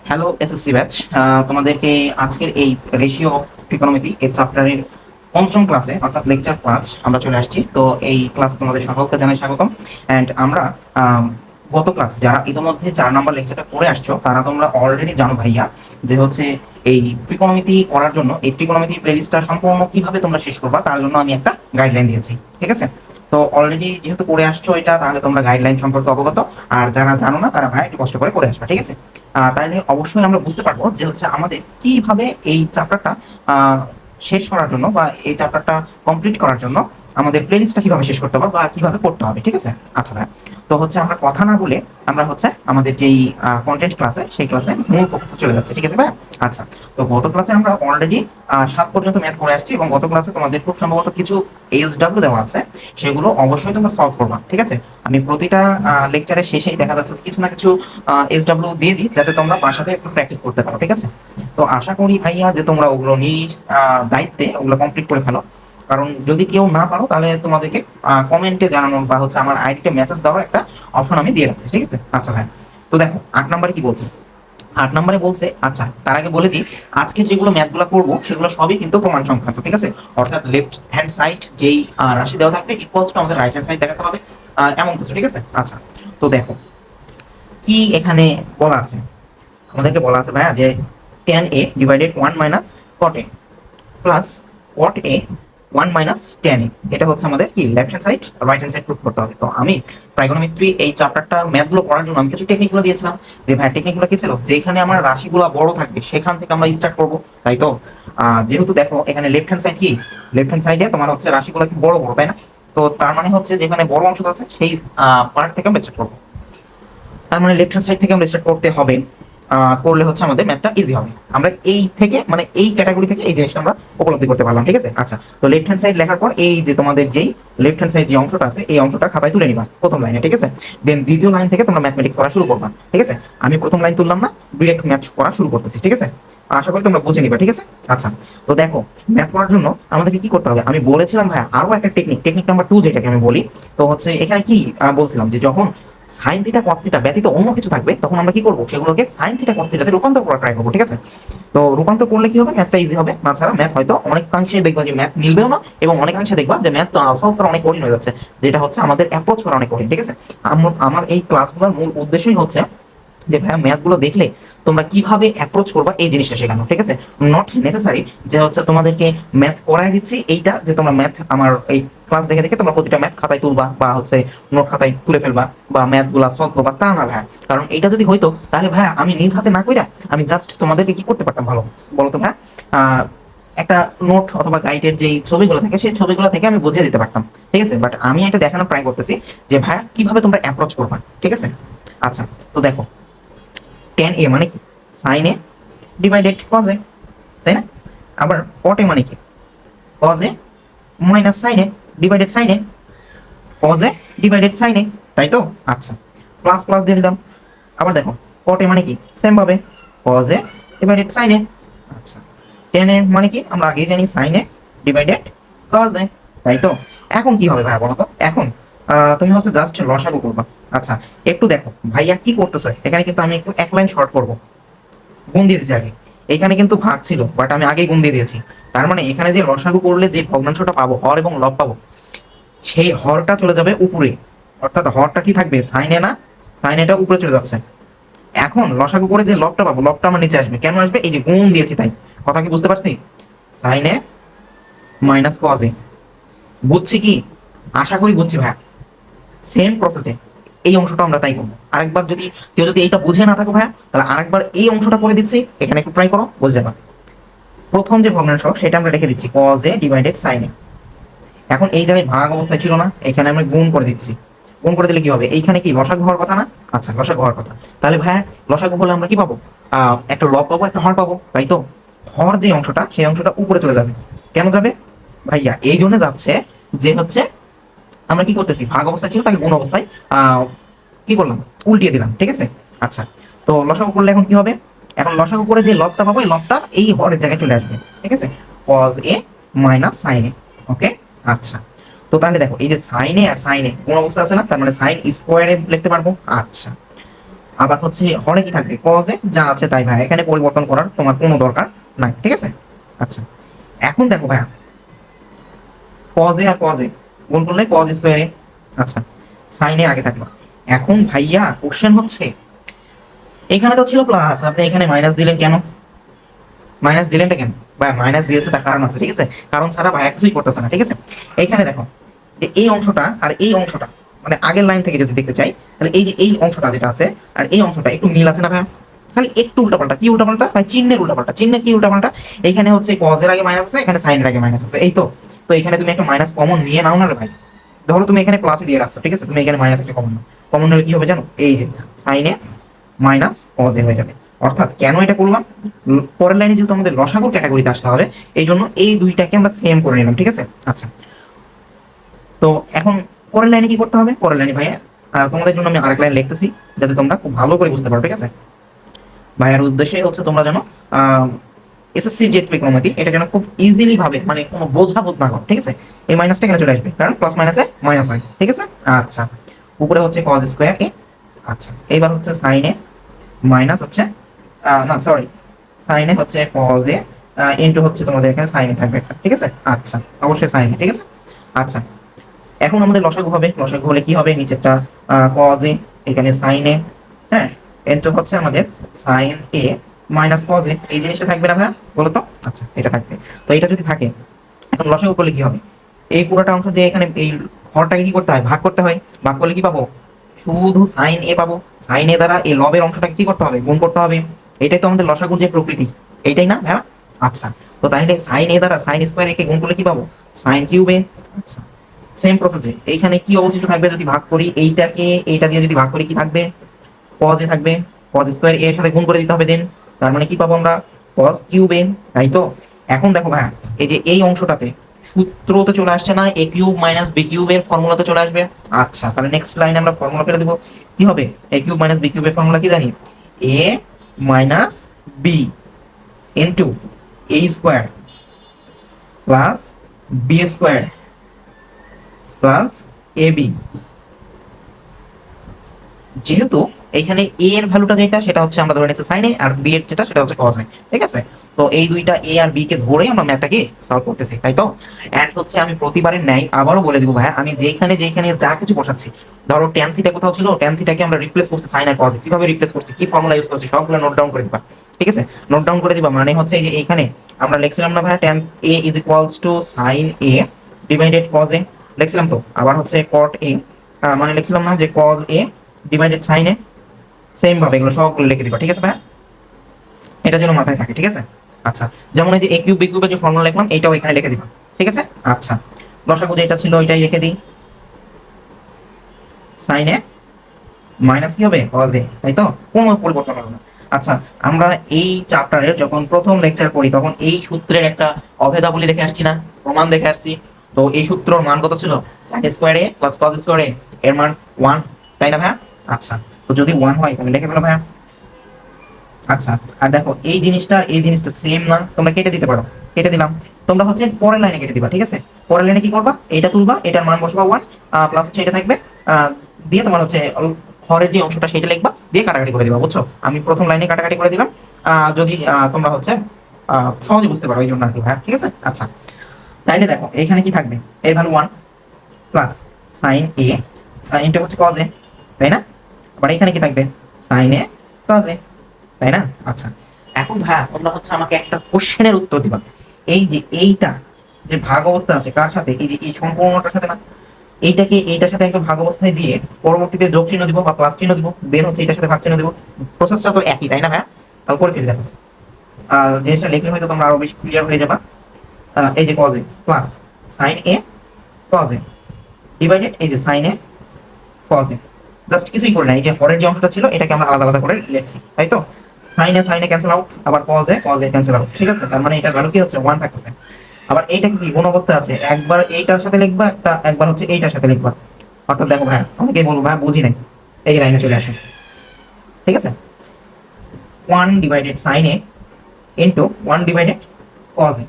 Hello SSC batch, তোমাদেরকে আজকের এই রেশিও ট্রিকোনোমেট্রি এই চ্যাপ্টারের পঞ্চম ক্লাসে অর্থাৎ লেকচার 5 আমরা চলে আসছি। তো এই ক্লাসে তোমাদের সকলকে জানাই স্বাগতম। অ্যান্ড আমরা গত ক্লাস যারা ইতিমধ্যে 4 নম্বর লেকচারটা করে আসছো তারা তোমরা অলরেডি জানো ভাইয়া যে হচ্ছে এই ট্রিকোনোমেট্রি করার জন্য এই ট্রিকোনোমেট্রি প্লেলিস্টটা সম্পূর্ণ কিভাবে তোমরা শেষ করবা তার জন্য আমি একটা গাইডলাইন দিয়েছি, ঠিক আছে? তো অলরেডি যেহেতু করে আসছো এটা, তাহলে তোমরা গাইডলাইন সম্পর্কে অবগত। আর যারা জানো না তারা ভাই একটু কষ্ট করে আসবা, ঠিক আছে? তাহলে অবশ্যই আমরা বুঝতে পারবো যে হচ্ছে আমাদের কিভাবে এই চ্যাপ্টারটা শেষ করার জন্য বা এই চ্যাপ্টারটা কমপ্লিট করার জন্য আমাদের প্লেলিস্টটা কিভাবে শেষ করতে হবে বা কিভাবে করতে হবে, ঠিক আছে? আচ্ছা ভাই, তো হচ্ছে আমরা কথা না বলে আমরা হচ্ছে আমাদের যেই কন্টেন্ট ক্লাসে সেই ক্লাসে মূল ফোকাসে চলে যাচ্ছে, ঠিক আছে ভাই? আচ্ছা, তো গত ক্লাসে আমরা অলরেডি 7 পর্যন্ত ম্যাথ করে আসছি এবং গত ক্লাসে তোমাদের খুব সম্ভবত কিছু এইচডব্লিউ দেওয়া আছে, সেগুলো অবশ্যই তোমরা সলভ করবা, ঠিক আছে? আমি প্রতিটা লেকচারের শেষেই দেখা যাচ্ছে কিছু না কিছু এইচডব্লিউ দিয়ে দিই যাতে তোমরা বাসাতে একটু প্র্যাকটিস করতে পারো, ঠিক আছে? তো আশা করি ভাইয়া যে তোমরা ওগুলো নিজ দায়িত্বে ওগুলো কমপ্লিট করে ফেলো। কারণ যদি কেউ না পারো তাহলে তোমাদেরকে কমেন্টে জানানো বা হচ্ছে আমার আইডিতে মেসেজ দেওয়ার একটা অপশন আমি দিয়ে রাখছি, ঠিক আছে? আচ্ছা ভাই, তো দেখো 8 নম্বরে কি বলছে। 8 নম্বরে বলছে, আচ্ছা তার আগে বলে দিই আজকে যেগুলো ম্যাথগুলো করবো সেগুলো সবই কিন্তু প্রমাণ সংক্রান্ত, ঠিক আছে? অর্থাৎ লেফট হ্যান্ড সাইড যেই রাশি দেওয়া থাকবে ইকুয়ালস টু আমাদের রাইট হ্যান্ড সাইড দেখাতে হবে, এমন কিছু, ঠিক আছে? আচ্ছা, তো দেখো কি এখানে বলা আছে। আমাদেরকে বলা আছে ভাইয়া যে tan a divided 1 minus cot a plus cot a 1 minus tan a, এটা হচ্ছে আমাদের কি left hand side right hand side proof করতে হবে। তো আমি ট্রাইগোনোমেট্রি এই চ্যাপ্টারটা ম্যাথগুলো করার জন্য আমি কিছু টেকনিকগুলো দিয়েছিলাম। যে ভাই টেকনিকগুলো কি ছিল, যেখানে আমার রাশিগুলো বড় থাকবে সেখান থেকে আমরা স্টার্ট করব, তাই তো? যেহেতু দেখো এখানে লেফট হ্যান্ড সাইড কি, লেফট হ্যান্ড সাইডে তোমার হচ্ছে রাশিগুলো কি বড় বড়, তাই না? তো তার মানে হচ্ছে যেখানে বড় অংশ আছে সেই পার্ট থেকে আমরা স্টার্ট করবো। তার মানে লেফট হ্যান্ড সাইড থেকে আমরা স্টার্ট করতে হবে। করলে হচ্ছে আমাদের ম্যাথটা ইজি হবে। আমরা এই থেকে মানে এই ক্যাটাগরি থেকে এই জিনিসটা আমরা উপলব্ধি করতে পারলাম, ঠিক আছে? আচ্ছা, তো লেফট হ্যান্ড সাইড লেখার পর এই যে তোমাদের যেই লেফট হ্যান্ড সাইড যে অংশটা আছে এই অংশটা খাতায় তুলে নিবা প্রথম লাইনে, ঠিক আছে? দেন দ্বিতীয় লাইন থেকে তোমরা ম্যাথমেটিক্স করা শুরু করবা, ঠিক আছে? আমি প্রথম লাইন তুললাম না, ডিরেক্ট ম্যাথ করা শুরু করতেছি, ঠিক আছে? আশা করি তোমরা বুঝে নিবা, ঠিক আছে? আচ্ছা, তো দেখো ম্যাথ করার জন্য আমাদেরকে কি করতে হবে, আমি বলেছিলাম ভাই আরো একটা টেকনিক নাম্বার 2 যেটাকে আমি বলি। তো হচ্ছে এখানে কি বলছিলাম যে যখন সাইন থিটা কস থিটা ব্যতীত অন্য কিছু থাকবে তখন আমরা কি করবো, সেগুলোকে সাইন থিটা কস থিটাতে রূপান্তর করার ট্রাই করবো, ঠিক আছে? তো রূপান্তর করলে কি হবে, ম্যাথটা ইজি হবে। তাছাড়া ম্যাথ হয়তো অনেকাংশে দেখবা যে ম্যাথ মিলবেও না এবং অনেকাংশে দেখবা যে ম্যাথ সলভ করা অনেক কঠিন হয়ে যাচ্ছে, যেটা হচ্ছে আমাদের অ্যাপ্রোচ করা অনেক কঠিন, ঠিক আছে? আমার এই ক্লাসগুলোর মূল উদ্দেশ্যই হচ্ছে যে ভাইয়া ম্যাথগুলো দেখলে তোমরা কিভাবে অ্যাপ্রোচ করবা এই জিনিসটা শেখানো, ঠিক আছে? নট নেসেসারি যে হচ্ছে তোমাদেরকে ম্যাথ করাই দিচ্ছি এইটা যে তোমরা ম্যাথ আমার এই ক্লাস দেখে দেখে তোমরা প্রতিটা ম্যাথ খাতায় তুলবা বা হচ্ছে নোট খাতায় তুলে ফেলবা বা ম্যাথগুলো সলভ করবা, তা না ভাইয়া। কারণ এটা যদি হইতো তাহলে ভাইয়া আমি নিজ হাতে না কইরা আমি জাস্ট তোমাদেরকে কি করতে পারতাম ভালো বলো তো ভাইয়া? একটা নোট অথবা গাইডের যে ছবিগুলো থাকে সেই ছবিগুলো থেকে আমি বুঝিয়ে দিতে পারতাম, ঠিক আছে? বাট আমি এটা দেখানোর ট্রাই করতেছি যে ভাইয়া কিভাবে তোমরা অ্যাপ্রোচ করবা, ঠিক আছে? আচ্ছা, তো দেখো tan a মানে কি sin a divided cos a, তাই না? আবার cot a মানে কি cos a minus sin a divided sin a, cos a divided sin a, তাই তো? আচ্ছা, প্লাস প্লাস দিয়ে দিলাম। আবার দেখো cot a মানে কি সেম ভাবে cos a divided sin a। আচ্ছা, tan a মানে কি আমরা আগেই জানি sin a divided cos a, তাই তো? এখন কি হবে ভাই বলো তো? এখন তুমি হচ্ছে জাস্ট লসাগু করবা। আচ্ছা, একটু দেখো ভাইয়া কি করতেছে এখানে, কিন্তু আমি একটু এক লাইন শর্ট করবো। গুণ দিয়ে দিয়েছি আগে, এখানে কিন্তু ভাগ ছিল বাট আমি আগেই গুণ দিয়ে দিয়েছি। তার মানে এখানে যে লসাগু করলে যে ভগ্নাংশটা পাবো হর এবং লব পাবো সেই হরটা চলে যাবে উপরে, অর্থাৎ হরটা কি থাকবে সাইনে না, সাইন এটা উপরে চলে যাচ্ছে। এখন লসাগু করে যে লবটা পাবো লবটা আমার নিচে আসবে, কেন আসবে? এই যে গুণ দিয়েছি তাই। কথা কি বুঝতে পারছি? সাইনে মাইনাস কজে, বুঝছি কি? আশা করি বুঝছি ভাই। সেম প্রসেসে এই অংশটা আমরা তাই করবো। আরেকবার যদি কেউ যদি এইটা বুঝে না থাকো ভাইয়া তাহলে আরেকবার এই অংশটা করে দিচ্ছি, এখানে একটু ট্রাই করো, বুঝে যাবা। প্রথম যে ভগ্নাংশ সেটা আমরা রেখে দিচ্ছি cos a divided sin a। এখন এই জায়গায় ভাগ অবস্থায় ছিল না, এখানে আমরা গুণ করে দিচ্ছি। গুণ করে দিলে কি হবে, এইখানে কি লসাগু হওয়ার কথা না? আচ্ছা, লসাগু হওয়ার কথা। তাহলে ভাইয়া লসাগু হলে আমরা কি পাবো? একটা লব পাবো একটা হর পাবো, তাই তো? হর যে অংশটা সেই অংশটা উপরে চলে যাবে। কেন যাবে ভাইয়া? এই জন্য যাচ্ছে যে হচ্ছে আমরা কি করতেছি, ভাগ অবস্থায় ছিল তাকে গুণ অবস্থায় কি করলাম, উল্টিয়ে দিলাম, ঠিক আছে? আচ্ছা, তো লসাগু করলে এখন কি হবে, এখন লসাগু করে যে লবটা পাবো এই লবটা এই হরের জায়গায় চলে আসবে, ঠিক আছে? cos a minus sin a, ওকে? আচ্ছা, তো তাহলে দেখো এই যে sin a R sin a কোন অবস্থা আছে না, তার মানে sin স্কোয়ারে লিখতে পারবো। আচ্ছা, আবার হচ্ছে হরে কি থাকবে, কজে যা আছে তাই ভাই, এখানে পরিবর্তন করার তোমার কোনো দরকার নাই, ঠিক আছে। আচ্ছা, এখন দেখো ভাইয়া, কজে আর কজে গুণ করলে কজ স্কোয়ারে, আচ্ছা সাইনে আগে থাকলো। এখন ভাইয়া কোশ্চেন হচ্ছে, এখানে তো ছিল প্লাস, আপনি এখানে মাইনাস দিলেন কেন? মাইনাস দিলেনটা কেন ভাই? মাইনাস দিয়েছে তার কারণ আছে, ঠিক আছে, কারণ ছাড়া ভাই কিছুই করতেছে না, ঠিক আছে। এইখানে দেখো যে এই অংশটা আর এই অংশটা, মানে আগের লাইন থেকে যদি দেখতে চাই, তাহলে এই যে এই অংশটা যেটা আছে আর এই অংশটা একটু মিল আছে না ভাই? খালি একটু উল্টাপাল্টা, কি উল্টাপাল্টা ভাই? চিহ্নের উল্টাপাল্টা। চিহ্নের কি উল্টাপাল্টা? এইখানে হচ্ছে কজের আগে মাইনাস আছে, এখানে সাইনের আগে মাইনাস আছে, এই তো। তো এখানে তুমি একটা মাইনাস কমন নিয়ে নাও না রে ভাই। ধরো তুমি এখানে প্লাসই দিয়ে রাখছো, ঠিক আছে, তুমি এখানে মাইনাস একটা কমন নাও। কমন নিলে কি হবে জানো? এই যে সাইনে মাইনাস কজে হয়ে যাবে। অর্থাৎ কেন এটা করলাম, পরের লাইনে যেহেতু আমাদের লসাগুর ক্যাটাগরিতে আসতে হবে, এই জন্য এই দুইটাকে আমরা সেম করে নিলাম, ঠিক আছে। আচ্ছা, তো এখন পরের লাইনে কি করতে হবে? পরের লাইনে ভাইয়া তোমাদের জন্য আমি আরেক লাইন লিখতেছি, যাতে তোমরা খুব ভালো করে বুঝতে পারো, ঠিক আছে। ভাইয়ার উদ্দেশ্যে হচ্ছে তোমরা যেন এসএসসি যে ত্রিকোণমিতি, এটা যেন খুব ইজিলি ভাবে, মানে কোনো বোঝা বোধ না করো, ঠিক আছে। এই মাইনাসটা এখানে চলে আসবে, কারণ প্লাস মাইনাসে মাইনাস হয়, ঠিক আছে। আচ্ছা, উপরে হচ্ছে কজ স্কোয়ার এ। আচ্ছা, এইবার হচ্ছে সাইনে মাইনাস হচ্ছে না সরি, সাইনে হচ্ছে কজ এ ইনটু হচ্ছে তোমাদের এখানে সাইনে থাকবে একটা, ঠিক আছে। আচ্ছা, অবশ্যই সাইনে, ঠিক আছে। আচ্ছা, এখন আমাদের লসাগু হবে। লসাগু হলে কি হবে? নিচেরটা কজ এ, এখানে সাইন এ, হ্যাঁ, ইনটু হচ্ছে আমাদের sine A minus cos A. এই জিনিসটা থাকবে না ভাইয়া, বলো তো? আচ্ছা, এটা থাকবে। তো এটা যদি থাকে, এখন লসাগু করলে কি হবে? এই পুরোটা অংশ দিয়ে এখানে এই হরটাকে কি করতে হয়? ভাগ করতে হয়। ভাগ করলে কি পাবো? শুধু সাইন এ পাবো। সাইন এ দ্বারা এই লবের অংশটাকে কি করতে হবে? গুণ করতে হবে। এটাই তো আমাদের লসাগুর যে প্রকৃতি, এইটাই না ভাইয়া? আচ্ছা, তো তাহলে সাইন এ দ্বারা সাইন স্কোয়ার এ কে গুণ করলে কি পাবো? সাইন কিউব এ। আচ্ছা, সেম প্রসেসে এইখানে কি অবশিষ্ট থাকবে যদি ভাগ করি? এইটাকে এইটা দিয়ে যদি ভাগ করি, কি থাকবে? কজ এ থাকবে। কজ স্কোয়ার এর সাথে গুণ করে দিতে হবে দেন, তার মানে কি পাবো আমরা? কজ কিউব এ, তাই তো। এখন দেখো ভাইয়া, এই যে এই অংশটাতে সূত্রতে চলে আসছে না, এ কিউব মাইনাস বি কিউব এর ফর্মুলাতে চলে আসবে। আচ্ছা, তাহলে নেক্সট লাইনে আমরা ফর্মুলা ফেলে দিব। কি হবে? A cube minus b cube এর ফর্মুলা কি জানি? A minus b into a square plus b square plus a b. যেহেতু এখানে এ এর ভ্যালুটা যেটা, সেটা হচ্ছে আমরা ধরে নিচ্ছি সাইন এ, আর বি এর যেটা সেটা হচ্ছে কজ এ, ঠিক আছে। তো এই দুইটা এ আর বি কে ধরেই আমরা ম্যাথটাকে সলভ করতেছি, তাই তো। এন্ড হচ্ছে আমি প্রতিবারের ন্যায় আবারও বলে দিব ভাই, আমি যেখানে যেখানে যা কিছু বসাচ্ছি, ধরো ট্যান থিটা কোথাও ছিল, ট্যান থিটাকে আমরা রিপ্লেস করছি সাইন আর কজ এ। কিভাবে রিপ্লেস করছি, কি ফর্মুলা ইউজ করছি, সবগুলো নোট ডাউন করে দিবা, ঠিক আছে। নোট ডাউন করে দিবা, মানে হচ্ছে এই যে এইখানে আমরা লিখছিলাম না ভাই, tan a is equals to sine a divided cos a, লিখছিলাম তো। আবার হচ্ছে কট এ, মানে লিখছিলাম না যে cos A divided sine a. Same ভাবে এগুলো সবগুলো লিখে দিবা, ঠিক আছে ভাই? এটা যেন মাথায় থাকে, ঠিক আছে। আচ্ছা, যেমন এই যে এ কিউব বি কিউবের যে ফর্মুলা লিখলাম, এটাও এখানে লিখে দিবা, ঠিক আছে। আচ্ছা, লসাগু যেটা ছিল ওইটাই লিখে দিই, সাইন এ মাইনাস কি হবে? কজ এ, তাই তো, কোনো পরিবর্তন হবে না। আচ্ছা, আমরা এই চ্যাপ্টারের যখন প্রথম লেকচার করি, তখন এই সূত্রের একটা অভেদাবলী দেখে আসছি না, প্রমাণ দেখে আসছি। তো এই সূত্রর মান কত ছিল? সাইন স্কোয়ার এ প্লাস কজ স্কোয়ার এ, এর মান 1, তাই না ভাইয়া? আচ্ছা, তো যদি 1 হয় তাহলে লিখে ফেলো ভাইয়া। আচ্ছা, আর দেখো এই জিনিসটা এই জিনিসটা সেম না, তোমরা কেটে দিতে পারো। কেটে দিলাম, তোমরা হচ্ছে পরের লাইনে কেটে দিবা, ঠিক আছে। পরের লাইনে কি করবা? এটা তুলবা, এটার মান বসাবা 1, প্লাস হচ্ছে এটা থাকবে, দিয়ে তোমার হচ্ছে হরের যে অংশটা সেটা লিখবা, দিয়ে কাটাকাটি করে দিবা, বুঝছো? আমি প্রথম লাইনে কাটাকাটি করে দিলাম, যদি তোমরা হচ্ছে সহজে বুঝতে পারো, এই জন্য আর কি ভাই, ঠিক আছে। আচ্ছা, তাইলে দেখো এখানে কি থাকবে? এর ভ্যালু 1 প্লাস সাইন এ ইনটু হচ্ছে কজ এ, তাই না? আবার এখানে কি থাকবে? সাইন এ কজ এ, তাই না? আচ্ছা, এখন ভাইয়া তোমরা হচ্ছে আমাকে একটা কোশ্চেনের উত্তর দিবা। এই যে এইটা যে ভাগ অবস্থা আছে কার সাথে? এই যে এই সম্পূর্ণটার সাথে না। এইটাকে এইটার সাথে একদম ভাগ অবস্থায় দিয়ে পরবর্তীতে যোগ চিহ্ন দিব বা প্লাস চিহ্ন দিব, দেন হচ্ছে এটার সাথে ভাগ চিহ্ন দিব। প্রসেসটা তো একই, তাই না ভাইয়া? তাহলে করে ফেলি দেখো। জিনিসটা লিখলে হয়তো তোমরা আরো বেশি ক্লিয়ার হয়ে যাবা। এই যে cos A plus sine A cos A divided এই যে sine A cos A. Just কিছুই করে না, এই যে হরের যে অংশটা ছিল এটাকে আমরা আলাদা আলাদা করে লিখছি, তাই তো। সাইনে ক্যান্সেল আউট, আবার কজে ক্যান্সেল আউট, ঠিক আছে। তার মানে এটার ভ্যালু কি হচ্ছে? 1 থাকতেছে। আবার এইটা কি কোন অবস্থায় আছে? একবার এইটার সাথে লিখবা, একবার হচ্ছে এইটার সাথে লিখবা। অর্থাৎ দেখো ভাই, অনেকেই বলবো ভাই বুঝি নাই, এই লাইনে চলে আসো, ঠিক আছে। 1 divided sine A into 1 divided cos A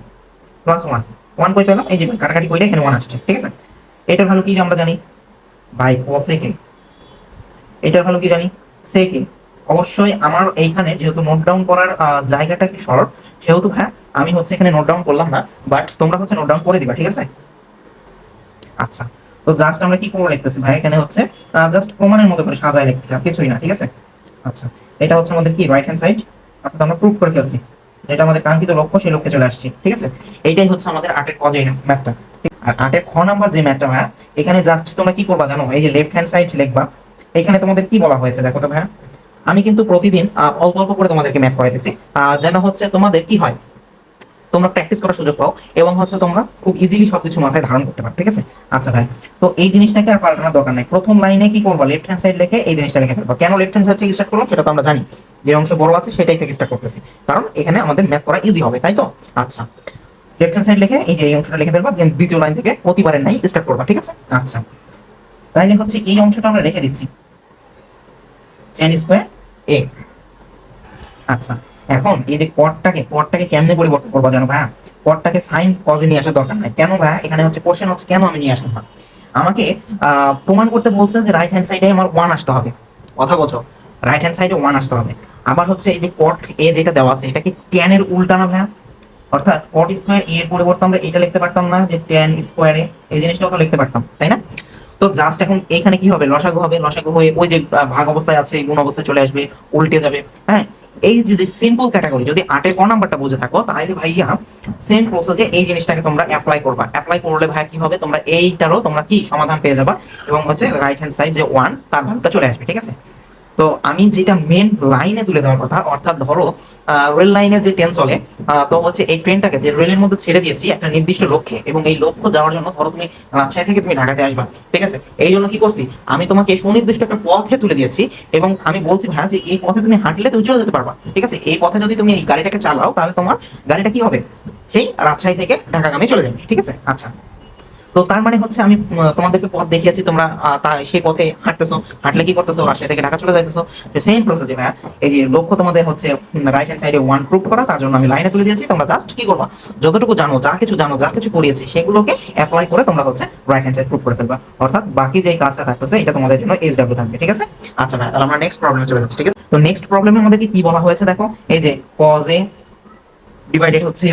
plus 1। 1 কই পেলাম? এই যে কাটাকাটি কইলে এখানে 1 আসছে, ঠিক আছে। এটার ভ্যালু কি আমরা জানি ভাই? cos এ কে। এটার ভ্যালু কি জানি? sec এ। অবশ্যই আমার এইখানে যেহেতু নোট ডাউন করার জায়গাটা কি শর্ট, সেহেতু হ্যাঁ আমি হচ্ছে এখানে নোট ডাউন করলাম না, বাট তোমরা হচ্ছে নোট ডাউন করে দিবা, ঠিক আছে? আচ্ছা, তো জাস্ট আমরা কি করে লিখতেছি ভাই, এখানে হচ্ছে জাস্ট প্রমাণের মতো করে সাজায় লিখতেছি, আর কিছুই না, ঠিক আছে? আচ্ছা, এটা হচ্ছে আমাদের কি রাইট হ্যান্ড সাইড, অর্থাৎ আমরা প্রুভ করে ফেলছি যেটা আমাদের কাঙ্ক্ষিত লক্ষ্য, সেই লক্ষ্যে চলে আসছি, ঠিক আছে? এইটাই হচ্ছে আমাদের আটের ক যে ম্যাথটা। আর আটের খ নাম্বার যে ম্যাথটা ভাইয়া, এখানে জাস্ট তোমরা কি করবা জানো, এই যে লেফট হ্যান্ড সাইড লিখবা। এখানে তোমাদের কি বলা হয়েছে দেখো তো ভাইয়া, আমি কিন্তু প্রতিদিন অল্প অল্প করে তোমাদেরকে ম্যাথ করাইতেছি, যেন হচ্ছে তোমাদের কি হয়, তোমরা প্র্যাকটিস করার সুযোগ পাও এবং হচ্ছে তোমরা খুব ইজিলি সবকিছু মাথায় ধারণ করতে পারো, ঠিক আছে? আচ্ছা ভাই, তো এই জিনিসটাকে আর পাল্টানোর দরকার নাই, প্রথম লাইনে কি করবো, লেফট হ্যান্ড সাইড লিখে এই জিনিসটা লিখে ফেলবো। কেন লেফট হ্যান্ড সাইড থেকে স্টার্ট করলাম সেটা তো আমরা জানি, যে অংশ বড় আছে সেটাই থেকে স্টার্ট করতেছি, কারণ এখানে আমাদের ম্যাথ করা ইজি হবে, তাই তো? আচ্ছা, লেফট হ্যান্ড সাইড লিখে এই যে এই অংশটা লিখে ফেলবো, যে দ্বিতীয় লাইন থেকে প্রতিবারের নাই স্টার্ট করবা, ঠিক আছে? আচ্ছা, তাইলে হচ্ছে এই অংশটা আমরা রেখে দিচ্ছি tan স্কয়ার a। আচ্ছা, এখন এই যে পদটাকে কেমনে পরিবর্তন করবো জানো ভাইয়া, পদটাকে সাইন কজে নিয়ে আসার দরকার নাই। কেন ভাইয়া, এখানে হচ্ছে কোশ্চেন হচ্ছে কেন আমি নিয়ে আসলাম না, আমাকে প্রমাণ করতে বলছে যে রাইট হ্যান্ড সাইডে আমার ওয়ান আসতে হবে, কথা বলছো, রাইট হ্যান্ড সাইডে ওয়ান আসতে হবে। আবার হচ্ছে এই যে কট এ যেটা দেওয়া আছে, এটা কি ট্যান এর উল্টা না ভাইয়া? অর্থাৎ কট স্কোয়ার এ এর পরিবর্তে আমরা এটা লিখতে পারতাম না যে ট্যান স্কোয়ার এ, এই জিনিসটাও তো লিখতে পারতাম, তাই না? তো জাস্ট এখন এইখানে কি হবে, লসাগু হবে, লসাগু হয়ে ওই যে ভাগ অবস্থায় আছে গুণ অবস্থায় চলে আসবে, উল্টে যাবে। হ্যাঁ, এই যে যে সিম্পল ক্যাটাগরি, যদি আটের ক নাম্বারটা বুঝে থাকো, তাহলে ভাইয়া সেম প্রসেসে এই জিনিসটাকে তোমরা অ্যাপ্লাই করবা। অ্যাপ্লাই করলে ভাইয়া কি হবে, তোমরা এইটারও তোমরা কি সমাধান পেয়ে যাবা, এবং হচ্ছে রাইট হ্যান্ড সাইড যে ওয়ান তার ভাগটা চলে আসবে, ঠিক আছে? তো আমি যেটা মেন লাইনে তুলে দেওয়ার কথা, অর্থাৎ ধরো রেল লাইনে যে ট্রেন চলে, তো হচ্ছে এই ট্রেনটাকে যে রেলের মধ্যে ছেড়ে দিয়েছি একটা নির্দিষ্ট লক্ষ্যে, এবং এই লক্ষ্য যাওয়ার জন্য ধরো তুমি রাজশাহী থেকে তুমি ঢাকাতে আসবা, ঠিক আছে? এই জন্য কি করছি, আমি তোমাকে সুনির্দিষ্ট একটা পথে তুলে দিয়েছি, এবং আমি বলছি ভাই যে এই পথে তুমি হাঁটলে তুমি চলে যেতে পারবা, ঠিক আছে? এই পথে যদি তুমি এই গাড়িটাকে চালাও, তাহলে তোমার গাড়িটা কি হবে, সেই রাজশাহী থেকে ঢাকাগামী চলে যাবে, ঠিক আছে? আচ্ছা, তো তার মানে হচ্ছে আমি তোমাদেরকে পথ দেখিয়েছি, তোমরা সেই পথে হাঁটতেছো, হাঁটলে কি করতেছো, রাজশাহী থেকে ঢাকা চলে যাইতেছো। সেম প্রসেস ভাইয়া, এই যে লক্ষ্য তোমাদের হচ্ছে রাইট হ্যান্ড সাইডে ওয়ান প্রুভ করা, তার জন্য আমি লাইনে তুলে দিয়েছি, তোমরা জাস্ট কি করবা, যতটুকু জানো, যা কিছু করিয়েছি সেগুলোকে অ্যাপ্লাই করে তোমরা হচ্ছে রাইট হ্যান্ড সাইড প্রুভ করে ফেলবা, অর্থাৎ বাকি যে কাজটা থাকতেছে এটা তোমাদের জন্য SW থাকবে, ঠিক আছে? আচ্ছা ভাই, তাহলে আমরা নেক্সট প্রবলেমে চলে যাচ্ছি, ঠিক আছে? তো নেক্সট প্রবলেমে আমাদেরকে কি বলা হয়েছে দেখো, এই যে cos a ডিভাইডেড হচ্ছে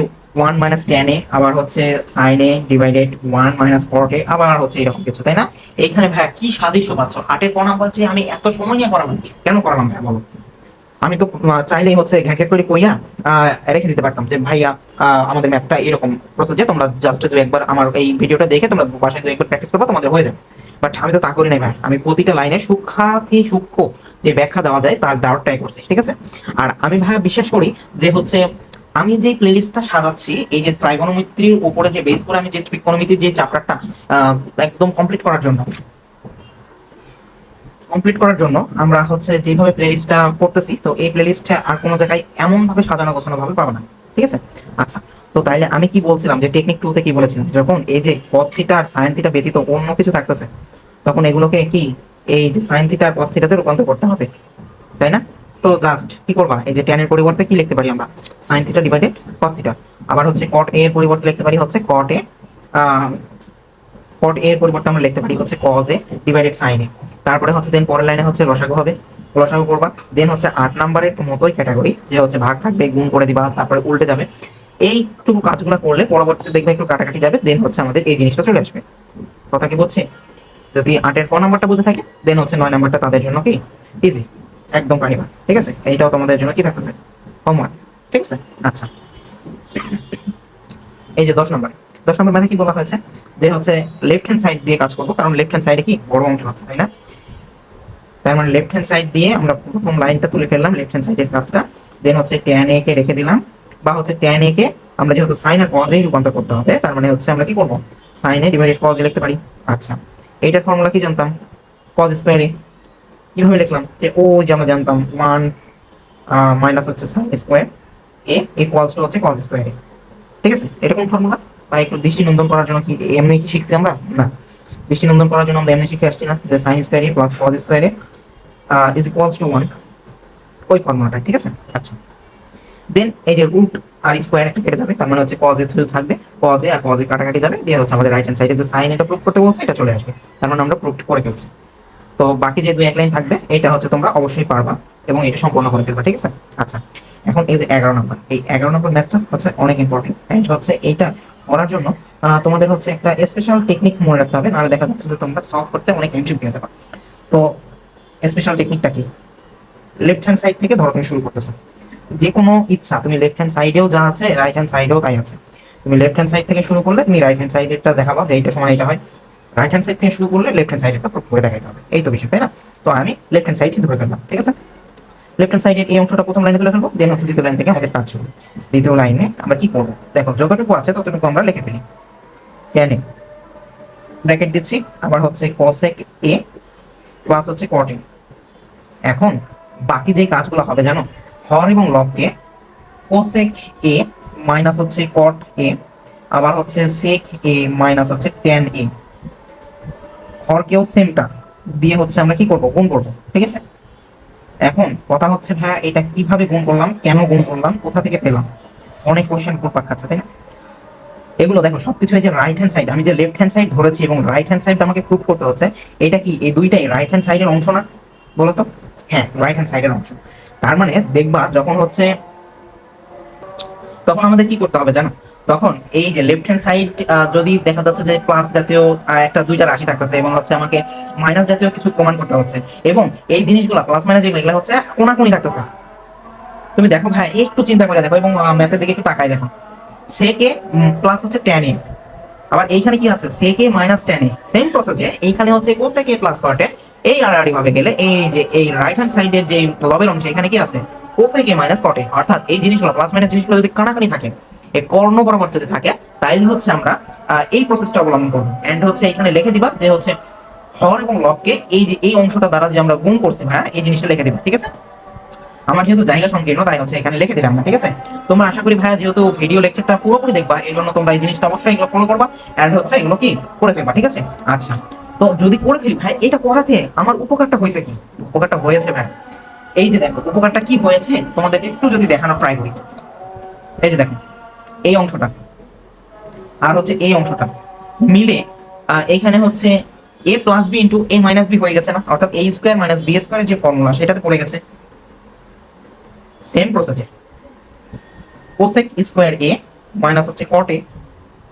1 মাইনাস tan a, আবার হচ্ছে sin a divided 1 minus cot a, আবার হচ্ছে এরকম কিছু, তাই না? এইখানে ভাইয়া কি সাদৃশ্য পাচ্ছ, আটের ক নাম্বার যে আমি এত সময় নিয়ে করালাম, কেন করালাম ভাইয়া বলো? আমি তো চাইলেই হচ্ছে ঘ্যাট করে কইয়া রেখে দিতে পারতাম যে ভাইয়া আমাদের ম্যাথটা এরকম প্রসেস, যে তোমরা জাস্ট দু একবার আমার এই ভিডিওটা দেখে তোমরা বাসায় দু একবার প্র্যাকটিস করবে, তোমাদের হয়ে যাবে। বাট আমি তো তা করি নাই ভাই, আমি প্রতিটা লাইনে সূক্ষ্ম যে ব্যাখ্যা দেওয়া যায় তার দেওয়ার ট্রাই করছি, ঠিক আছে? আর আমি ভাইয়া বিশ্বাস করি যে হচ্ছে আমি যে প্লেলিস্টটা সাজাচ্ছি, এই যে ত্রিগোণমিতির উপরে যে বেস করে আমি যে ত্রিকোণমিতির যে চ্যাপ্টারটা একদম কমপ্লিট করার জন্য আমরা হচ্ছে যেভাবে প্লেলিস্টটা করতেছি, তো এই প্লেলিস্টটা আর কোনো জায়গায় এমন ভাবে সাজানো গোছানো ভাবে পাবে না, ঠিক আছে? আচ্ছা, তো তাইলে আমি কি বলছিলাম, যে টেকনিক 2 তে কি বলেছিলাম, যখন এই যে cos থিটা আর sin থিটা ব্যতীত অন্য কিছু থাকতেছে, তখন এগুলোকে কি এই যে sin থিটা আর cos থিটাতে রূপান্তর করতে হবে, তাই না? তো জাস্ট কি করবা, এই যে tan এর পরিবর্তে কি লিখতে পারি আমরা, sin theta divided cos theta. আবার হচ্ছে cot a এর পরিবর্তে লিখতে পারি হচ্ছে cot a এর পরিবর্তে আমরা লিখতে পারি হচ্ছে cos a divided sin a। তারপরে হচ্ছে দেন পরের লাইনে হচ্ছে লসাগু হবে, লসাগু করবা। দেন হচ্ছে 8 নাম্বারের মতোই ক্যাটাগরি, যে হচ্ছে ভাগ থাকবে, গুণ করে দিবা, তারপরে উল্টে যাবে। এইটুকু কাজগুলো করলে পরবর্তীতে দেখবে একটু কাটাকাটি যাবে, দেন হচ্ছে আমাদের এই জিনিসটা চলে আসবে। কথা কি বলছে? যদি 8 এর 4 নাম্বারটা বুঝে থাকে, দেন হচ্ছে 9 নাম্বারটা তাদের জন্য কি ইজি, একদম পারিবা, ঠিক আছে? এইটাও তোমাদের জন্য কি থাকতেছে, হোমওয়ার্ক, ঠিক আছে? আচ্ছা, এই যে 10 নম্বর ম্যাথে কি বলা হয়েছে, যে হচ্ছে লেফট হ্যান্ড সাইড দিয়ে কাজ করবো, কারণ লেফট হ্যান্ড সাইডে কি বড় অংশ আছে, তাই না? তার মানে লেফট হ্যান্ড সাইড দিয়ে আমরা প্রথম লাইনটা তুলে ফেললাম, লেফট হ্যান্ড সাইডের কাজটা। দেন হচ্ছে tan a কে রেখে দিলাম, বা হচ্ছে tan a কে আমরা যেহেতু sin আর cos এ রূপান্তর করতে হবে, তার মানে হচ্ছে আমরা কি করব, sin a divided cos a লিখতে পারি। আচ্ছা, এইটার ফর্মুলা কি জানতাম, cos স্কয়ার a। কিভাবে লিখলাম, যে ও যে আমরা জানতাম 1 মাইনাস হচ্ছে sin square a equals to হচ্ছে cos স্কয়ার a, ঠিক আছে? এটা কোন ফর্মুলা, বা একটু দৃষ্টিনন্দন করার জন্য কি এমনি কি শিখছি আমরা, না, দৃষ্টিনন্দন করার জন্য আমরা এমনি শিখে আসছি না, যে sin square a plus cos square a is equals two 1, ওই ফর্মুলাটা, ঠিক আছে? আচ্ছা, দেন এই যে রুট আর স্কয়ার একটা কেটে যাবে, তার মানে হচ্ছে cos a শুধু থাকবে, cos a R cos a কাটাকাটি যাবে, দিয়ে হচ্ছে আমাদের রাইট হ্যান্ড সাইডে যে sin এটা প্রুফ করতে বলছে এটা চলে আসবে, তার মানে আমরা প্রুফ করে ফেলছি। তো বাকি যে দুই এক লাইন থাকবে, এটা হচ্ছে তোমরা অবশ্যই পারবা, এবং এটা সম্পূর্ণ করে ফেলবা, ঠিক আছে? আচ্ছা, এখন এই যে 11 নম্বর, এই 11 নম্বর ম্যাথটা হচ্ছে অনেক ইম্পর্টেন্ট, এন্ড হচ্ছে এইটা করার জন্য তোমাদের হচ্ছে একটা স্পেশাল টেকনিক মনে রাখতে হবে, নাহলে দেখা যাচ্ছে যে তোমরা সলভ করতে অনেক এমসিকিউ পেয়ে যাবে। তো স্পেশাল টেকনিকটা কি? লেফট হ্যান্ড সাইড থেকে ধরো তুমি শুরু করতেছো, যে কোনো ইচ্ছা তুমি লেফট হ্যান্ড সাইডেও যা আছে রাইট হ্যান্ড সাইডেও তাই আছে। তুমি লেফট হ্যান্ড সাইড থেকে শুরু করলে তুমি রাইট হ্যান্ড সাইডেরটা দেখাবা যে এইটা সমান এটা হয়, রাইট হ্যান্ড সাইড থেকে শুরু করলে লেফট হ্যান্ড সাইডেরটা প্রুফ করে দেখাইতে হবে, এই তো বিষয়, তাই না? তো আমি লেফট হ্যান্ড সাইড ধরে ফেললাম, ঠিক আছে? লেফট হ্যান্ড সাইডের এই অংশটা প্রথম লাইনে তুলে ফেলবো, দেন হচ্ছে দ্বিতীয় লাইন থেকে আমাদের কাজ শুরু। দ্বিতীয় লাইনে আমরা কি করবো দেখো, যতটুকু আছে ততটুকু আমরা লিখে ফেলি। টেন ব্র্যাকেট দিচ্ছি, আবার হচ্ছে cosec a প্লাস হচ্ছে cot a। এখন বাকি যে কাজগুলো হবে জানো, হর এবং লবকে cosec a মাইনাস হচ্ছে cot a, আবার হচ্ছে sec a মাইনাস হচ্ছে tan a, হরকেও সেমটা দিয়ে হচ্ছে আমরা কি করব, গুণ করব, ঠিক আছে? এখন কথা হচ্ছে ভাইয়া এটা কিভাবে গুণ করলাম, কেন গুণ করলাম, কোথা থেকে পেলাম, অনেক কোশ্চেন ঘুরপাক খাচ্ছে, তাই না? এগুলো দেখো সবকিছু এই যে রাইট হ্যান্ড সাইড, আমি যে লেফট হ্যান্ড সাইড ধরেছি এবং রাইট হ্যান্ড সাইডটা আমাকে প্রুভ করতে হচ্ছে, এটা কি এই দুইটাই রাইট হ্যান্ড সাইডের অংশ না? বলো তো। হ্যাঁ, রাইট হ্যান্ড সাইডের অংশ। তার মানে দেখবা যখন হচ্ছে, তখন আমাদের কি করতে হবে জানো, তখন এই যে লেফট হ্যান্ড সাইড যদি দেখা যাচ্ছে যে প্লাস জাতীয় একটা দুইটা রাশি থাকতেছে এবং হচ্ছে আমাকে মাইনাস জাতীয় কিছু প্রমাণ করতে হচ্ছে, এবং এই জিনিসগুলো প্লাস মাইনাস যেগুলো এগুলো হচ্ছে কোনাকুনি থাকতেছে, তুমি দেখো ভাই একটু চিন্তা করে দেখো এবং ম্যাথের দিকে একটু তাকাই দেখো, sec a প্লাস হচ্ছে tan a, আবার এইখানে কি আছে sec a minus tan a, same প্রসেসে এইখানে হচ্ছে cosec a plus cot a। এই আড়াআড়ি ভাবে গেলে এই যে এই রাইট হ্যান্ড সাইডের যে লবের অংশ এখানে কি আছে cosec a minus cot a, অর্থাৎ এই জিনিসগুলো প্লাস মাইনাস জিনিসগুলো যদি কানাকানি থাকে, এই কর্ণ বরাবর যদি থাকে, তাইলে হচ্ছে আমরা এই প্রসেসটা অবলম্বন করবো, এন্ড হচ্ছে এখানে লিখে দিবা যে হচ্ছে হর এবং লবকে এই যে এই অংশটা দ্বারা যে আমরা গুণ করছি ভাই, এই জিনিসটা লিখে দিবা, ঠিক আছে? আমার যেহেতু জায়গা সংকীর্ণ তাই হচ্ছে এখানে লিখে দিলাম না, ঠিক আছে? তোমরা আশা করি ভাইয়া যেহেতু ভিডিও লেকচারটা পুরোপুরি দেখবা, এই জন্য তোমরা এই জিনিসটা অবশ্যই এগুলো ফলো করবা, এন্ড হচ্ছে এগুলো কি করে ফেলবা, ঠিক আছে? আচ্ছা, তো যদি করে ফেলি ভাই, এটা করাতে আমার উপকারটা হয়েছে কি? উপকারটা হয়েছে ভাই, এই যে দেখো উপকারটা কি হয়েছে তোমাদেরকে একটু যদি দেখানোর ট্রাই করি। এই যে দেখো এই অংশটা আর হচ্ছে এই অংশটা মিলে এইখানে হচ্ছে a plus B into a minus B হয়ে গেছে না, অর্থাৎ a স্কোয়ার মাইনাস বি স্কোয়ারের যে ফর্মুলা সেটাতে পড়ে গেছে। সেম প্রসেসে কোসেক স্কোয়ার এ মাইনাস হচ্ছে কট এ,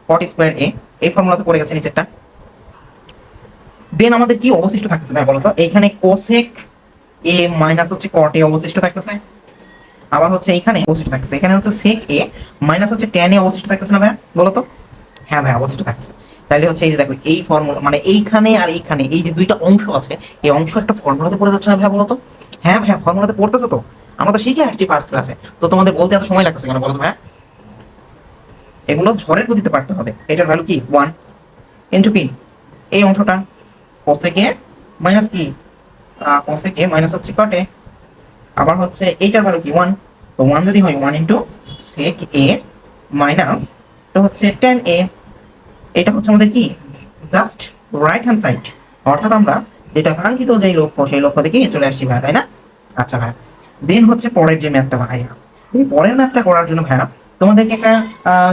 কট স্কোয়ার এ, এই ফর্মুলাতে পড়ে গেছে নিচেরটা। দেন আমাদের কি অবশিষ্ট থাকতেছে ভাই বলতো, এইখানে কোসেক এ মাইনাস হচ্ছে কট এ অবশিষ্ট থাকতেছে, আবার হচ্ছে এইখানে অবশিষ্ট থাকতেছে, এখানে হচ্ছে সেক এ মাইনাস হচ্ছে ট্যান এ অবশিষ্ট থাকতেছে না ভাই বলতো? হ্যাঁ ভাই অবশিষ্ট থাকতেছে। তাহলে হচ্ছে এই যে দেখো এই ফর্মুলা মানে এইখানে আর এইখানে এই যে দুইটা অংশ আছে, এই অংশ একটা ফর্মুলাতে পড়ে যাচ্ছে না ভাই বলতো? হ্যাঁ ভাই ফর্মুলাতে পড়তেছে তো, আমরা তো শিখে আসছি ফার্স্ট ক্লাসে, তো তোমাদের বলতে এত সময় লাগতেছে কেন বলতো ভাই? এগুলো ঝড়ের গতিতে পারতে হবে। এটার ভ্যালু কি 1 ইনটু কি এই অংশটা cosec a মাইনাস কি cosec a মাইনাস হচ্ছে cot a, আবার হচ্ছে এইটার ভ্যালু কি 1, তো 1 যদি হয় 1 ইনটু sec a মাইনাস এটা হচ্ছে tan a। এটা হচ্ছে আমাদের কি জাস্ট রাইট হ্যান্ড সাইড, অর্থাৎ আমরা যেটা কাঙ্ক্ষিত যেই লক্ষ্য সেই লক্ষ্য থেকে চলে আসছি ভাই, তাই না? আচ্ছা ভাই, দেন হচ্ছে পরের যে ম্যাথটা ভাইয়া, এই পরের ম্যাথটা করার জন্য ভাইয়া তোমাদেরকে একটা আহ,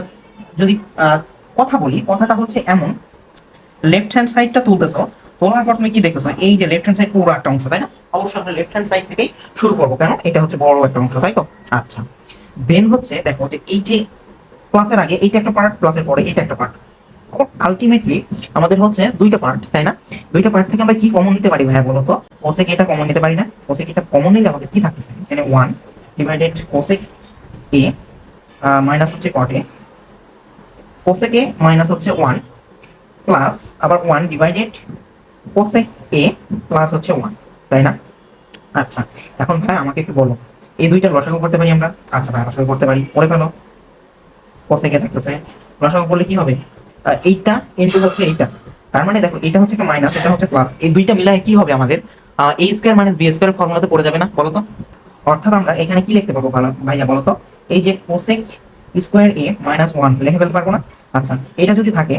যদি কথা বলি, কথাটা হচ্ছে এমন, লেফট হ্যান্ড সাইডটা তুলতেছো, তোলার পর তুমি কি দেখতেছো এই যে লেফট হ্যান্ড সাইড পুরো একটা অংশ, তাই না? অবশ্যই আমরা লেফট হ্যান্ড সাইড থেকেই শুরু করবো, কেন এটা হচ্ছে বড় একটা অংশ, তাই তো? আচ্ছা, দেন হচ্ছে দেখো যে এই যে প্লাসের আগে এইটা একটা পার্ট, প্লাসের পরে এটা একটা পার্ট, আলটিমেটলি আমাদের হচ্ছে দুইটা পার্ট, তাই না? দুইটা পার্ট থেকে আমরা কি কমন নিতে পারি ভাইয়া বলো তো? কোসেক এটা কমন নিতে পারি না? কোসেক এটা কমন নিলে আমাদের কি থাকতেছে এখানে 1 ডিভাইডেড কোসেক এ মাইনাস হচ্ছে কট এ, কোসেক এ মাইনাস হচ্ছে 1 প্লাস আবার 1 ডিভাইডেড কোসেক এ প্লাস হচ্ছে 1, তাই না? আচ্ছা, এখন ভাই আমাকে একটু বলো এই দুইটা লসাগু করতে পারি আমরা? আচ্ছা ভাই লসাগু করতে পারি, করে ফেলো। কোসেক এ থাকতেছে, লসাগু করলে কি হবে এইটা ইনটু হচ্ছে এইটা, তার মানে দেখো এটা হচ্ছে একটা মাইনাস এটা হচ্ছে প্লাস, এই দুইটা মিলায় কি হবে আমাদের a square minus b square ফর্মুলাতে পড়ে যাবে না বলো তো? অর্থাৎ আমরা এখানে কি লিখতে পারবো ভাইয়া বলো তো? এই যে কোসেক স্কয়ার a মাইনাস 1 লিখে ফেলতে পারবো না? আচ্ছা, এটা যদি থাকে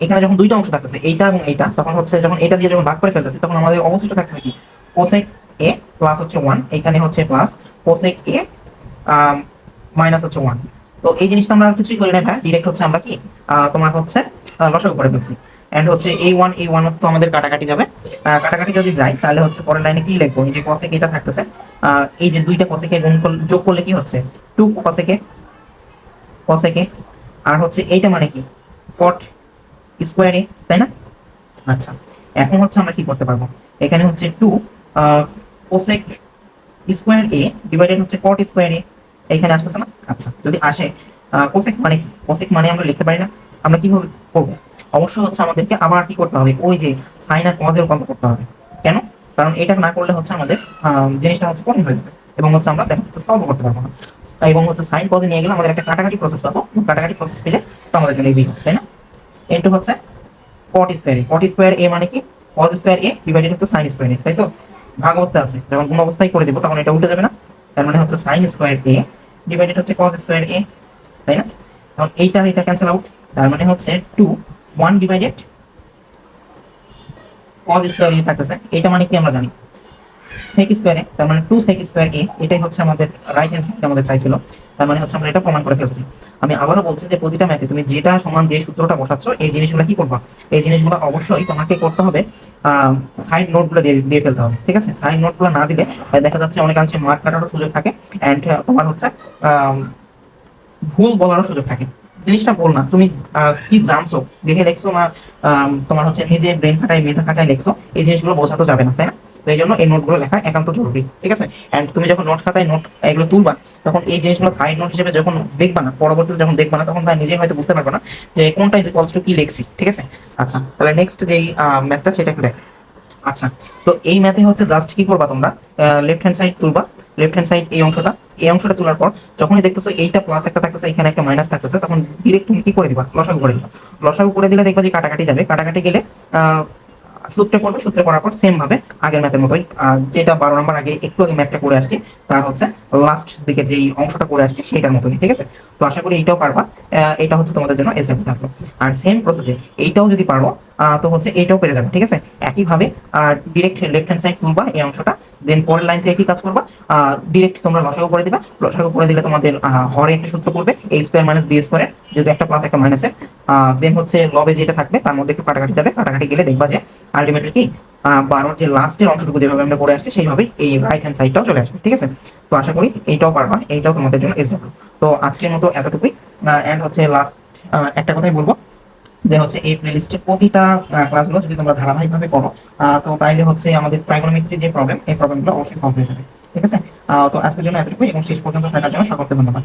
এখানে যখন দুইটা অংশ থাকতেছে এইটা এবং এইটা, তখন হচ্ছে যখন এটা দিয়ে যখন ভাগ করে ফেলতেছি তখন আমাদের অবশিষ্ট থাকতেছে কি কোসেক a প্লাস হচ্ছে 1, এখানে হচ্ছে প্লাস কোসেক a মাইনাস হচ্ছে 1। তো এই জিনিসটা আমরা আর কিছুই করি না ভাই, ডিরেক্ট হচ্ছে আমরা কি তোমার হচ্ছে লসাগু করে ফেলছি, এন্ড হচ্ছে এই ওয়ান তো আমাদের কাটাকাটি যাবে, কাটাকাটি যদি যাই তাহলে হচ্ছে পরের লাইনে কি লিখবো, এই যে cosec এটা থাকতেছে এই যে দুইটা কসেকে যোগ করলে কি হচ্ছে, 2 কসেকে, কসেকে, আর হচ্ছে এইটা মানে কি, কট স্কোয়ারে, তাই না? আচ্ছা, এখন হচ্ছে আমরা কি করতে পারবো, এখানে হচ্ছে 2 কোসেক স্কোয়ার এ ডিভাইডেড হচ্ছে কট স্কোয়ার এ, এইখানে আসতেছে না? আচ্ছা, যদি আসে কোসেক মানে কি, কোসেক মানে আমরা লিখতে পারি না, আমরা কিভাবে করবো, অবশ্যই হচ্ছে আমাদেরকে আবার কি করতে হবে, ওই যে সাইন আর কজে রূপান্তর করতে হবে। কেন? কারণ এটা না করলে হচ্ছে আমাদের জিনিসটা হচ্ছে কঠিন হয়ে যাবে, এবং হচ্ছে আমরা দেখা যাচ্ছে সলভ করতে পারবো না। এবং হচ্ছে সাইন কজে নিয়ে গেলে আমাদের একটা কাটাকাটি প্রসেস পাবো, কাটাকাটি প্রসেস পেলে তো আমাদের জন্য ইজি হবে, তাই না? ইনটু হচ্ছে কট স্কোয়ার, কট স্কোয়ার এ মানে কি, কজ স্কোয়ার এ ডিভাইডেড হচ্ছে সাইন স্কোয়ার এ, তাই তো? ভাগ অবস্থায় আছে, যখন কোন অবস্থায় করে দিব তখন এটা উল্টে যাবে না, তার মানে হচ্ছে সাইন স্কোয়ার এ ডিভাইডেড হচ্ছে কজ স্কোয়ার এ, তাই না? এখন এইটা এটা ক্যান্সেল আউট, তার মানে হচ্ছে 2 1 ডিভাইডেড কজ স্কোয়ার এ থাকতেছে, এটা মানে কি আমরা জানি সেক স্কোয়ারে, তার মানে 2 সেক স্কোয়ার এ, এটাই হচ্ছে আমাদের রাইট হ্যান্ড সাইড আমাদের চাইছিল, তার মানে হচ্ছে আমরা এটা প্রমাণ করে ফেলছি। আমি আবারও বলছি যে প্রতিটা ম্যাথে তুমি যেটা সমান যে সূত্রটা বসাচ্ছ এই জিনিসগুলো কি করবা, এই জিনিসগুলো অবশ্যই তোমাকে করতে হবে, সাইড নোটগুলো দিয়ে দিয়ে ফেলতে হবে, ঠিক আছে? সাইড নোটগুলো না দিলে দেখা যাচ্ছে অনেকাংশে মার্ক কাটারও সুযোগ থাকে, অ্যান্ড তোমার হচ্ছে আহ, ভুল বলারও সুযোগ থাকে। জিনিসটা ভুল না, তুমি কি জানছো দেখে লেখছো না, তোমার হচ্ছে নিজে ব্রেন খাটায় মেধা খাটায় লেখছো, এই জিনিসগুলো বোঝাতে যাবে না, তাই না? তো এই জন্য এই নোটগুলো লেখা একান্ত জরুরি, ঠিক আছে? এন্ড তুমি যখন নোট খাতায় নোট এগুলো তুলবা, তখন এই জিনিসগুলো সাইড নোট হিসেবে যখন দেখবা না, পরবর্তীতে যখন দেখবা না, তখন ভাই নিজেই হয়তো বুঝতে পারবে না যে কোনটা ইজ ইকুয়ালস টু কি লিখছি, ঠিক আছে? আচ্ছা, তাহলে নেক্সট যেই ম্যাথটা সেটা একটু দেখ। আচ্ছা, তো এই ম্যাথে হচ্ছে জাস্ট কি করবা তোমরা, লেফট হ্যান্ড সাইড তুলবা, লেফট হ্যান্ড সাইড এই অংশটা তোলার পর যখনই দেখতেছো এইটা প্লাস একটা থাকতেছে, এখানে একটা মাইনাস থাকতেছে, তখন ডিরেক্ট তুমি কি করে দিবা, লসাগু করে দিবা। লসাগু করে দিলে দেখবা যে কাটাকাটি যাবে, কাটাকাটি গেলে আহ, সূত্রে পড়বে, সূত্রে পড়ার পর সেম ভাবে আগের ম্যাথের মতোই, যেটা 12 নম্বর আগে একটু আগে ম্যাথটা করে আসছি, তার হচ্ছে লাস্ট দিকের যেই অংশটা করে আসছি সেটার মতোই, ঠিক আছে? তো আশা করি এইটাও পারবা, এটা হচ্ছে তোমাদের জন্য এসএফ থাকলো। আর সেম প্রসেসে এইটাও যদি পারো, তো হচ্ছে এইটাও পেরে যাবে, ঠিক আছে? একইভাবে ডিরেক্ট লেফট হ্যান্ড সাইড তুলবা এই অংশটা, দেন পরের লাইন থেকে কি কাজ করবা, ডিরেক্ট তোমরা লসাগু করে দিবা, লসাগু করে দিলে তোমাদের হরে একটা সূত্র পড়বে, এ স্কোয়ার মাইনাস বি স্কোয়ারের, যেহেতু একটা প্লাস একটা মাইনাসের, দেন হচ্ছে লবে যেটা থাকবে তার মধ্যে একটু কাটাকাটি যাবে, কাটাকাটি গেলে দেখবা যে আলটিমেটলি কি 12 যে লাস্টের অংশটুকু যেভাবে আমরা করে আসছি সেইভাবেই এই রাইট হ্যান্ড সাইডটাও চলে আসবে, ঠিক আছে? তো আশা করি এইটাও পারবা, এইটাও তোমাদের জন্য এসডব্লিউ। তো আজকের মতো এতটুকুই, এন্ড হচ্ছে লাস্ট একটা কথাই বলবো, যে হচ্ছে এই প্লেলিস্টের প্রতিটা ক্লাসগুলো যদি তোমরা ধারাবাহিকভাবে করো, তো তাইলে হচ্ছে আমাদের ট্রাইগোনোমেট্রি যে প্রবলেম, এই প্রবলেমগুলো অবশ্যই সলভ হয়ে যাবে, ঠিক আছে? তো আজকের জন্য এতটুকুই, এবং শেষ পর্যন্ত থাকার জন্য সকলকে ধন্যবাদ।